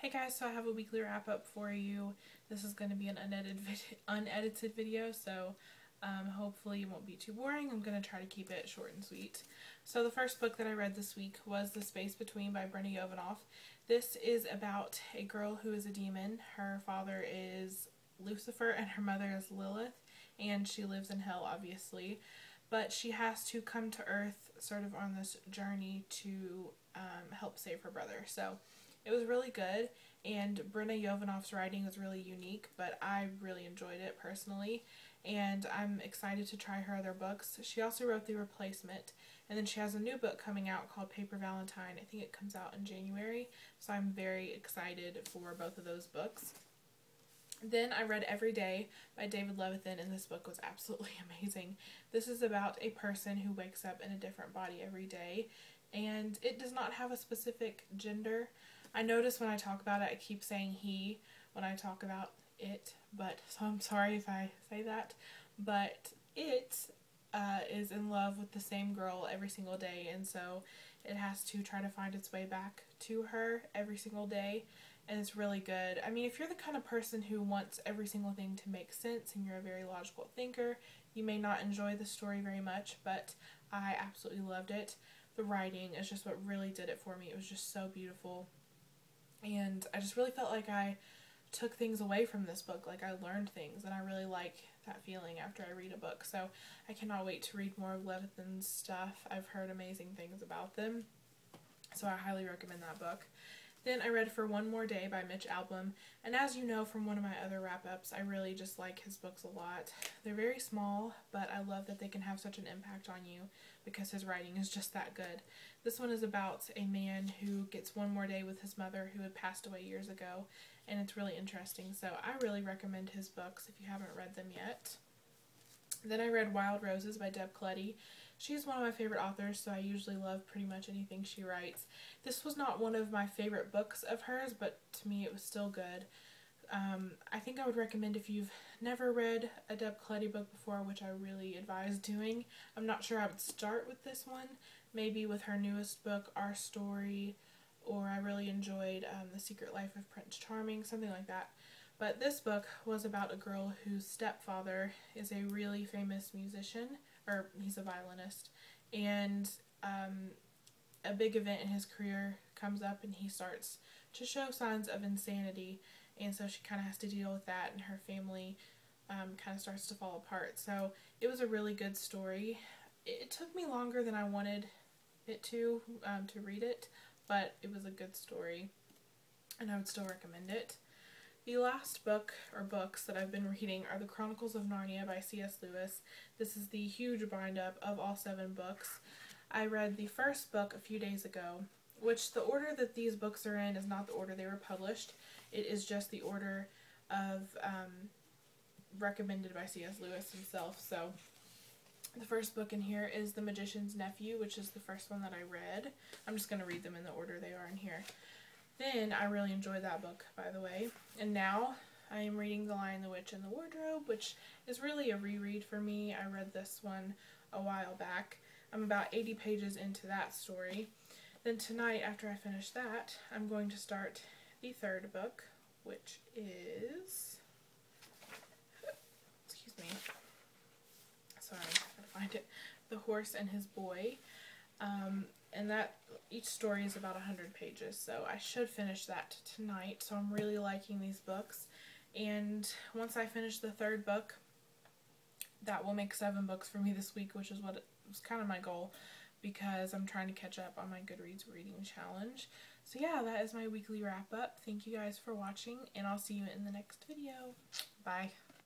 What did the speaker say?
Hey guys, so I have a weekly wrap up for you. This is going to be an unedited video, so hopefully it won't be too boring. I'm going to try to keep it short and sweet. So the first book that I read this week was The Space Between by Brenna Yovanoff. This is about a girl who is a demon. Her father is Lucifer and her mother is Lilith, and she lives in hell, obviously. But she has to come to Earth sort of on this journey to help save her brother. So it was really good, and Brenna Yovanoff's writing was really unique, but I really enjoyed it personally, and I'm excited to try her other books. She also wrote The Replacement, and then she has a new book coming out called Paper Valentine. I think it comes out in January, so I'm very excited for both of those books. Then I read Every Day by David Levithan, and this book was absolutely amazing. This is about a person who wakes up in a different body every day, and it does not have a specific gender. I notice when I talk about it, I keep saying he when I talk about it, so I'm sorry if I say that, but it is in love with the same girl every single day, and so it has to try to find its way back to her every single day, and it's really good. I mean, if you're the kind of person who wants every single thing to make sense and you're a very logical thinker, you may not enjoy the story very much, but I absolutely loved it. The writing is just what really did it for me. It was just so beautiful. And I just really felt like I took things away from this book, like I learned things, and I really like that feeling after I read a book. So I cannot wait to read more of Levithan's stuff. I've heard amazing things about them, so I highly recommend that book. Then I read For One More Day by Mitch Albom, and as you know from one of my other wrap-ups, I really just like his books a lot. They're very small, but I love that they can have such an impact on you because his writing is just that good. This one is about a man who gets one more day with his mother who had passed away years ago, and it's really interesting, so I really recommend his books if you haven't read them yet. Then I read Wild Roses by Deb Clutty. She's one of my favorite authors, so I usually love pretty much anything she writes. This was not one of my favorite books of hers, but to me it was still good. I think I would recommend, if you've never read a Deb Clutty book before, which I really advise doing, I'm not sure I would start with this one. Maybe with her newest book, Our Story, or I really enjoyed The Secret Life of Prince Charming, something like that. But this book was about a girl whose stepfather is a really famous musician, or he's a violinist, and a big event in his career comes up and he starts to show signs of insanity, and so she kind of has to deal with that, and her family kind of starts to fall apart. So it was a really good story. It took me longer than I wanted it to read it, but it was a good story, and I would still recommend it. The last book, or books, that I've been reading are the Chronicles of Narnia by C.S. Lewis. This is the huge bind-up of all 7 books. I read the first book a few days ago, which the order that these books are in is not the order they were published. It is just the order of recommended by C.S. Lewis himself. So the first book in here is The Magician's Nephew, which is the first one that I read. I'm just going to read them in the order they are in here. Then I really enjoyed that book, by the way. And now I am reading The Lion, the Witch, and the Wardrobe, which is really a reread for me. I read this one a while back. I'm about 80 pages into that story. Then tonight, after I finish that, I'm going to start the third book, which is, excuse me, sorry, I gotta find it, The Horse and His Boy. And that, each story is about 100 pages, so I should finish that tonight. So I'm really liking these books, and once I finish the third book, that will make 7 books for me this week, which is what was kind of my goal, because I'm trying to catch up on my Goodreads reading challenge. So yeah, that is my weekly wrap up. Thank you guys for watching, and I'll see you in the next video. Bye.